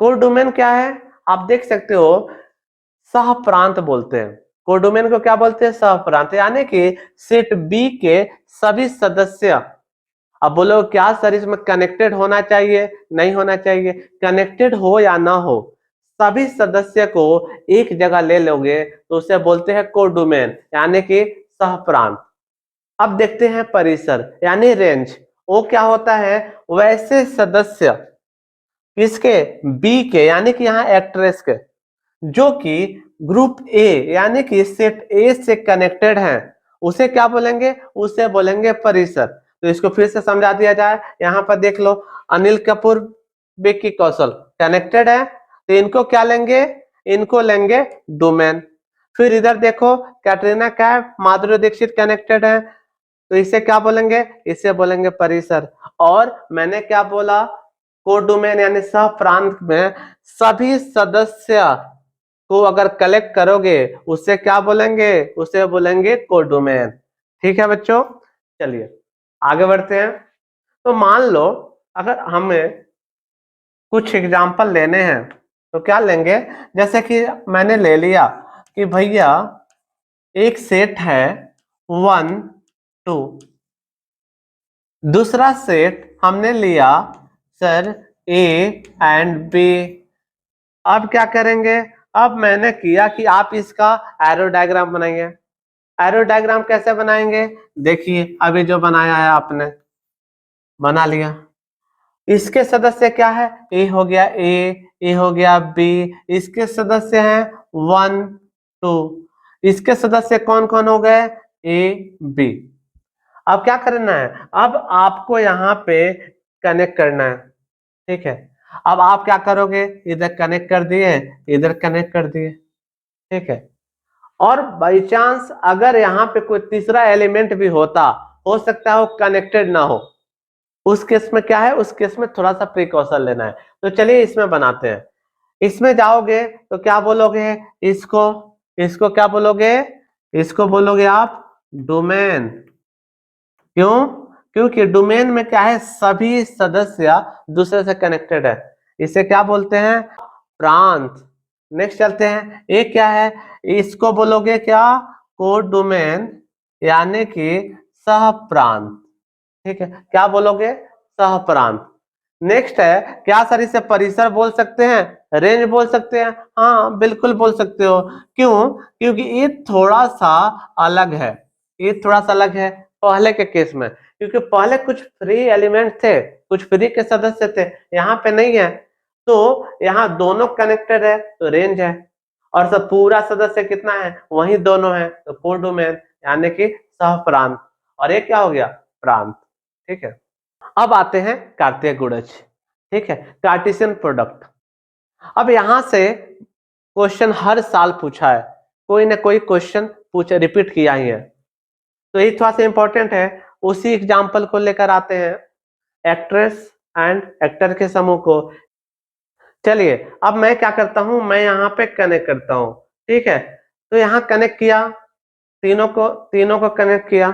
कोडोमेन क्या है, आप देख सकते हो, सह प्रांत बोलते हैं। कोडोमेन को क्या बोलते हैं, सह प्रांत, यानी कि सेट बी के सभी सदस्य। अब बोलो क्या सर इसमें कनेक्टेड होना चाहिए, नहीं होना चाहिए, कनेक्टेड हो या ना हो, सभी सदस्य को एक जगह ले लोगे तो उसे बोलते हैं कोडोमेन, यानी कि सह प्रांत। अब देखते हैं परिसर यानी रेंज। वो क्या होता है, वैसे सदस्य किसके, बी के, यानी कि यहाँ एक्ट्रेस के, जो कि ग्रुप ए यानी कि सेट ए से कनेक्टेड हैं, उसे क्या बोलेंगे, उसे बोलेंगे परिसर। तो इसको फिर से समझा दिया जाए, यहाँ पर देख लो, अनिल कपूर विक्की कौशल कनेक्टेड है, तो इनको क्या लेंगे, इनको लेंगे डोमेन। फिर इधर देखो, कैटरीना कैफ माधुरी दीक्षित कनेक्टेड है, तो इसे क्या बोलेंगे, इसे बोलेंगे परिसर। और मैंने क्या बोला, कोडोमेन यानी सह प्रांत में सभी सदस्य को अगर कलेक्ट करोगे उससे क्या बोलेंगे, उसे बोलेंगे कोडोमेन। ठीक है बच्चों, चलिए आगे बढ़ते हैं। तो मान लो अगर हमें कुछ एग्जाम्पल लेने हैं तो क्या लेंगे, जैसे कि मैंने ले लिया कि भैया एक सेट है 1 2, दूसरा सेट हमने लिया सर ए एंड बी। अब क्या करेंगे, अब मैंने किया कि आप इसका एरो डायग्राम बनाइए। एरो डायग्राम कैसे बनाएंगे, देखिए अभी जो बनाया है आपने, बना लिया। इसके सदस्य क्या है, ए हो गया ए हो गया बी, इसके सदस्य हैं 1 2, इसके सदस्य कौन कौन हो गए, ए बी। अब क्या करना है, अब आपको यहाँ पे कनेक्ट करना है। ठीक है, अब आप क्या करोगे, इधर कनेक्ट कर दिए, इधर कनेक्ट कर दिए। ठीक है, और बाई चांस अगर यहाँ पे कोई तीसरा एलिमेंट भी होता, हो सकता है वो कनेक्टेड ना हो, उस केस में क्या है, उस केस में थोड़ा सा प्रिकॉशन लेना है। तो चलिए इसमें बनाते हैं। इसमें जाओगे तो क्या बोलोगे, इसको इसको क्या बोलोगे, इसको बोलोगे आप डोमेन। क्यों, क्योंकि डोमेन में क्या है, सभी सदस्य दूसरे से कनेक्टेड है, इसे क्या बोलते हैं, प्रांत। नेक्स्ट चलते हैं, ये क्या है, इसको बोलोगे क्या, कोड डोमेन, यानी कि सह प्रांत। ठीक है, क्या बोलोगे, सह प्रांत। नेक्स्ट है, क्या सर इसे परिसर बोल सकते हैं, रेंज बोल सकते हैं, हाँ बिल्कुल बोल सकते हो। क्यों, क्योंकि ये थोड़ा सा अलग है, ये थोड़ा सा अलग है पहले के केस में, क्योंकि पहले कुछ फ्री एलिमेंट थे, कुछ फ्री के सदस्य थे, यहाँ पे नहीं है। तो यहाँ दोनों कनेक्टेड है तो रेंज है, और सब पूरा सदस्य कितना है, वही दोनों है, तो कोड डोमेन यानी कि सह प्रांत। और ये क्या हो गया, प्रांत। ठीक है, अब आते हैं कार्तीय गुणज। ठीक है, कार्टेशियन प्रोडक्ट। अब यहां से क्वेश्चन हर साल पूछा है, कोई ना कोई क्वेश्चन पूछा, रिपीट किया ही है, तो ये थोड़ा सा इंपॉर्टेंट है। उसी एग्जाम्पल को लेकर आते हैं, एक्ट्रेस एंड एक्टर के समूह को। चलिए अब मैं क्या करता हूं, मैं यहाँ पे कनेक्ट करता हूं। ठीक है, तो यहाँ कनेक्ट किया, तीनों को कनेक्ट किया।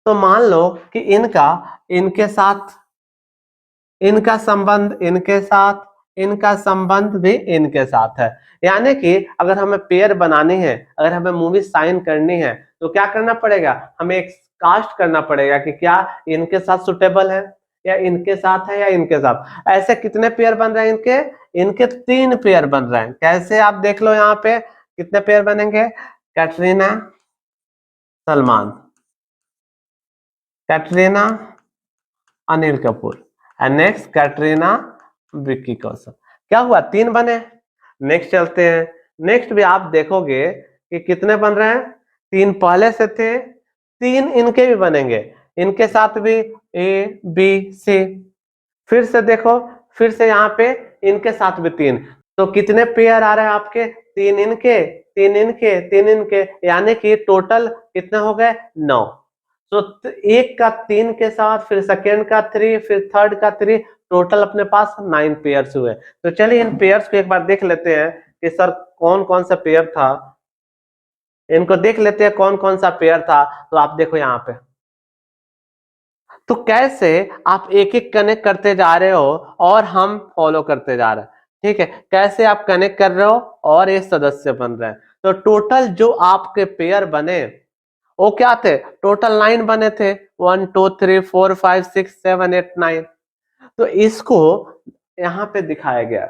तो मान लो कि इनका इनके साथ, इनका संबंध इनके साथ, इनका संबंध भी इनके साथ है। यानी कि अगर हमें पेयर बनानी है, अगर हमें मूवी साइन करनी है, तो क्या करना पड़ेगा, हमें एक कास्ट करना पड़ेगा कि क्या इनके साथ सुटेबल है, या इनके साथ है, या इनके साथ। ऐसे कितने पेयर बन रहे हैं इनके, इनके 3 पेयर बन रहे हैं। कैसे, आप देख लो यहाँ पे कितने पेयर बनेंगे, कैटरीना सलमान, कैटरीना अनिल कपूर, एंड नेक्स्ट कैटरीना विक्की कौशल। क्या हुआ, 3 बने। नेक्स्ट चलते हैं, नेक्स्ट भी आप देखोगे कि कितने बन रहे हैं, 3 पहले से थे, 3 इनके भी बनेंगे, इनके साथ भी ए बी सी। फिर से देखो, फिर से यहाँ पे इनके साथ भी 3, तो कितने पेयर आ रहे हैं आपके, 3 इनके, 3 इनके, 3 इनके, यानी कि टोटल कितने हो गए, 9। तो एक का 3 के साथ, फिर सेकेंड का 3, फिर थर्ड का 3, टोटल अपने पास 9 पेयर्स हुए। तो चलिए इन पेयर्स को एक बार देख लेते हैं कि सर कौन कौन सा पेयर था, इनको देख लेते हैं कौन कौन सा पेयर था। तो आप देखो यहाँ पे, तो कैसे आप एक एक कनेक्ट करते जा रहे हो और हम फॉलो करते जा रहे हैं। ठीक है, कैसे आप कनेक्ट कर रहे हो और ये सदस्य बन रहे हैं। तो टोटल जो आपके पेयर बने वो क्या थे, टोटल 9 बने थे, 1 2 3 4 5 6 7 8 9। तो इसको यहाँ पे दिखाया गया,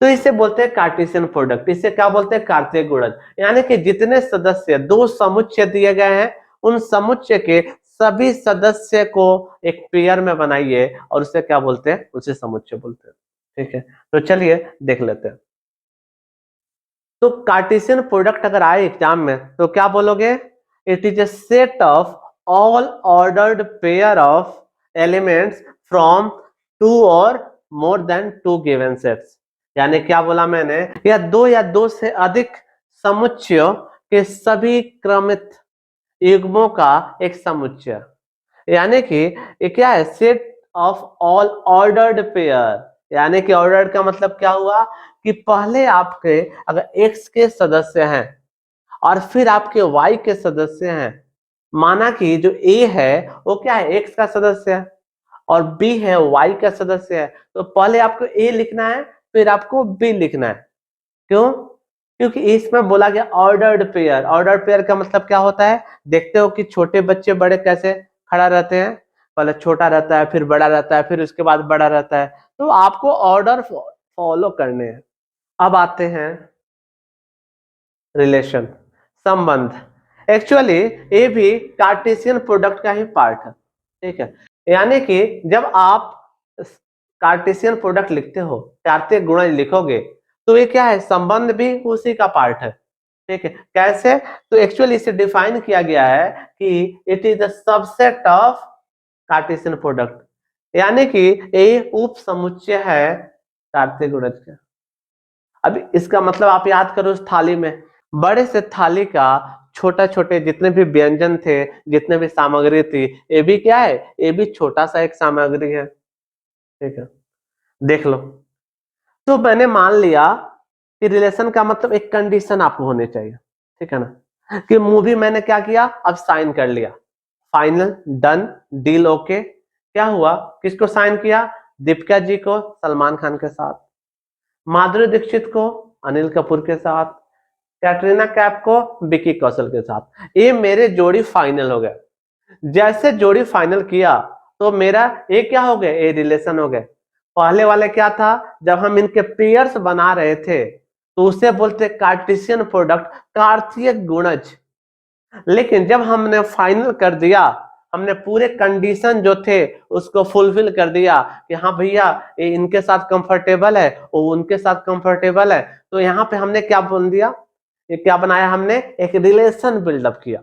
तो इसे बोलते हैं कार्टेशियन प्रोडक्ट, इसे क्या बोलते हैं, कार्तीय गुणज। यानी कि जितने सदस्य, 2 समुच्चय दिए गए हैं, उन समुच्चय के सभी सदस्य को एक पेयर में बनाइए और उसे क्या बोलते हैं, उसे समुच्चय बोलते हैं। ठीक है, तो चलिए देख लेते हैं। तो कार्टेशियन प्रोडक्ट अगर आए एग्जाम में तो क्या बोलोगे, it is a set of all ordered pair of elements from 2 और मोर देन 2 गिवन सेट्स। यानी क्या बोला मैंने, या दो से अधिक समुच्चयों के सभी क्रमित युग्मों का एक समुच्चय। यानी कि ये क्या है, set of all ordered pair, यानी कि ऑर्डर्ड का मतलब क्या हुआ कि पहले आपके अगर x के सदस्य हैं और फिर आपके y के सदस्य हैं, माना कि जो a है वो क्या है, x का सदस्य है और b है y का सदस्य है, तो पहले आपको a लिखना है फिर आपको b लिखना है। क्यों? क्योंकि इसमें बोला गया ऑर्डर्ड पेयर। ऑर्डर्ड पेयर का मतलब क्या होता है, देखते हो कि छोटे बच्चे बड़े कैसे खड़ा रहते हैं, पहले छोटा रहता है फिर बड़ा रहता है फिर उसके बाद बड़ा रहता है, तो आपको ऑर्डर फॉलो करने हैं। अब आते हैं रिलेशन, संबंध। एक्चुअली ये भी कार्टेशियन प्रोडक्ट का ही पार्ट है, ठीक है। यानी कि जब आप कार्टेशियन प्रोडक्ट लिखते हो, कार्तीय गुणज लिखोगे, तो ये क्या है, संबंध भी उसी का पार्ट है, ठीक है। कैसे? तो एक्चुअली इसे डिफाइन किया गया है कि it is the subset of Cartesian product, यानी कि ये उप समुच्चय है कार्तीय गुणज का। अब इसका मतलब आप याद करो, उस थाली में, बड़े से थाली का छोटा छोटे जितने भी व्यंजन थे, जितने भी सामग्री थी, ये भी क्या है, ये भी छोटा सा एक सामग्री है, ठीक है। देख लो, तो मैंने मान लिया कि रिलेशन का मतलब एक कंडीशन आपको होने चाहिए, ठीक है ना, कि मूवी मैंने क्या किया, अब साइन कर लिया, फाइनल डन डील ओके। क्या हुआ, किसको साइन किया, दीपिका जी को सलमान खान के साथ, माधुरी दीक्षित को अनिल कपूर के साथ, कैटरीना कैफ को विकी कौशल के साथ। ये मेरे जोड़ी फाइनल हो गए। जैसे जोड़ी फाइनल किया तो मेरा ये क्या हो गया, ये रिलेशन हो गए। पहले वाले क्या था, जब हम इनके पेयर्स बना रहे थे तो उसे बोलते कार्टेशियन प्रोडक्ट, कार्तीय गुणज। लेकिन जब हमने फाइनल कर दिया, हमने पूरे कंडीशन जो थे उसको फुलफिल कर दिया कि हाँ भैया ये इनके साथ कंफर्टेबल है, वो उनके साथ कंफर्टेबल है, तो यहाँ पे हमने क्या बोल दिया, ये क्या बनाया, हमने एक रिलेशन बिल्डअप किया,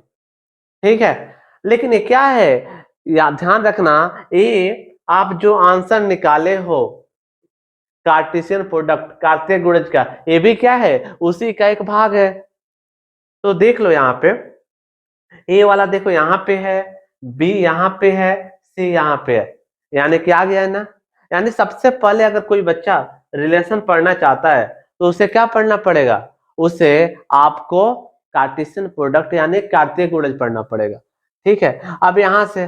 ठीक है। लेकिन ये क्या है, या ध्यान रखना, ये आप जो आंसर निकाले हो कार्टेशियन प्रोडक्ट कार्तीय गुणज का, ये भी क्या है, उसी का एक भाग है। तो देख लो यहाँ पे, ए वाला देखो यहाँ पे है, बी यहाँ पे है, सी यहाँ पे है, यानी कि आ गया है ना। यानी सबसे पहले अगर कोई बच्चा रिलेशन पढ़ना चाहता है तो उसे क्या पढ़ना पड़ेगा, उसे आपको कार्टेशियन प्रोडक्ट यानी कार्तीय गुणज पढ़ना पड़ेगा, ठीक है। अब यहाँ से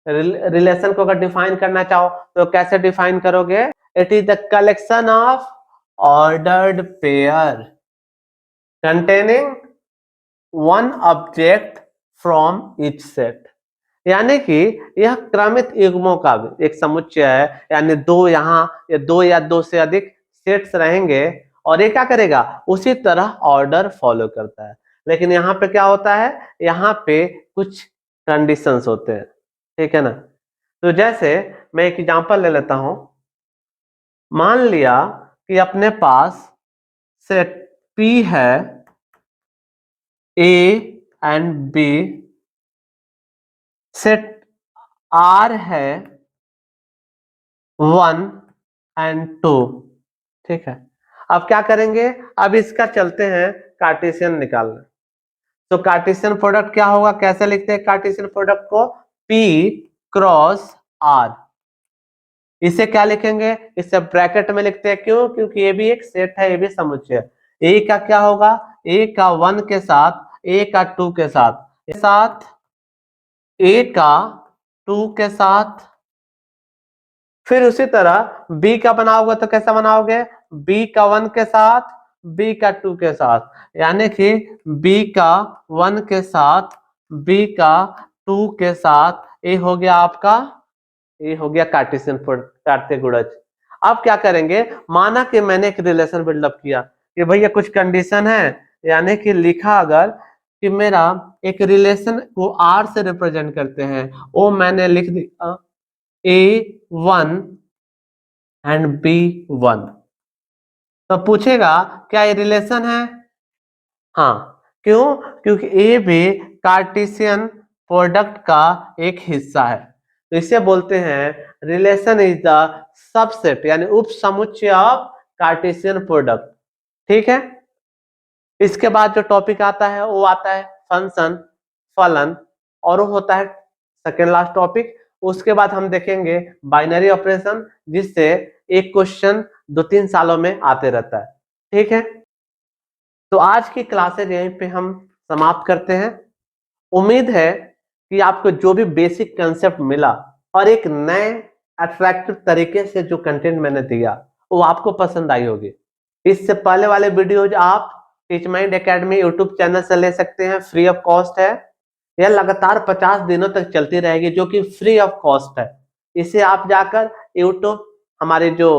रिलेशन को अगर डिफाइन करना चाहो तो कैसे डिफाइन करोगे, it is the collection of ordered pair containing one object from each set. यानी कि यह क्रमित युग्मों का एक समुच्चय है, यानी दो यहाँ या दो या दो से अधिक सेट्स रहेंगे और ये क्या करेगा, उसी तरह ऑर्डर फॉलो करता है। लेकिन यहाँ पे क्या होता है, यहाँ पे कुछ कंडीशंस होते हैं, ठीक है ना। तो जैसे मैं एक एग्जांपल ले लेता हूं, मान लिया कि अपने पास सेट P है, A and B, set R है 1 एंड 2, ठीक है। अब क्या करेंगे, अब इसका चलते हैं कार्टेशियन निकालने। तो कार्टेशियन प्रोडक्ट क्या होगा, कैसे लिखते हैं कार्टेशियन प्रोडक्ट को, P क्रॉस R। इसे क्या लिखेंगे, इसे ब्रैकेट में लिखते हैं, क्यों, क्योंकि ये भी एक सेट है, ये भी समुच्चय है। ए का क्या होगा, ए का 1 के साथ, ए का 2 के साथ, ए का 2 के साथ, फिर उसी तरह बी का बनाओगे तो कैसा बनाओगे, बी का 1 के साथ, बी का 2 के साथ, यानी कि बी का 1 के साथ, बी का 2 के साथ, ये हो गया आपका, ये हो गया कार्टेशियन कार्तीय गुणज। अब क्या करेंगे, माना कि मैंने एक रिलेशन बिल्डअप किया कि भैया कुछ कंडीशन है, यानी कि लिखा अगर कि मेरा एक रिलेशन को आर से रिप्रेजेंट करते हैं, वो मैंने लिख दिया A1 एंड B1। तो पूछेगा क्या ये रिलेशन है, हाँ। क्यों, क्योंकि ए भी कार्टेशियन प्रोडक्ट का एक हिस्सा है, तो इसे बोलते हैं रिलेशन इज द सबसेट यानी उप समुच्चय ऑफ कार्टेशियन प्रोडक्ट, ठीक है। इसके बाद जो टॉपिक आता है वो आता है फंक्शन, फलन, और वो होता है सेकेंड लास्ट टॉपिक। उसके बाद हम देखेंगे बाइनरी ऑपरेशन, जिससे एक क्वेश्चन 2-3 सालों में आते रहता है। ठीक है, तो आज की क्लासेज यहीं पे हम समाप्त करते हैं। उम्मीद है कि आपको जो भी बेसिक कंसेप्ट मिला और एक नए अट्रैक्टिव तरीके से जो कंटेंट मैंने दिया वो आपको पसंद आई होगी। इससे पहले वाले वीडियोज आप teach mind academy YouTube channel से ले सकते हैं, फ्री ऑफ कॉस्ट है। यह लगातार 50 दिनों तक चलती रहेगी जो कि फ्री ऑफ कॉस्ट है। इसे आप जाकर यूट्यूब हमारे जो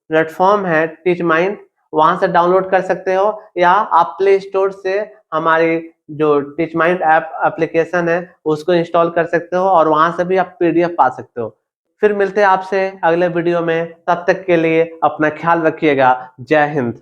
प्लेटफॉर्म है टीच माइंड वहां से डाउनलोड कर सकते हो, या आप प्ले स्टोर से हमारी जो टीच माइंड ऐप एप्लीकेशन है उसको इंस्टॉल कर सकते हो और वहां से भी आप पीडीएफ पा सकते हो। फिर मिलते हैं आपसे अगले वीडियो में, तब तक के लिए अपना ख्याल रखिएगा। जय हिंद।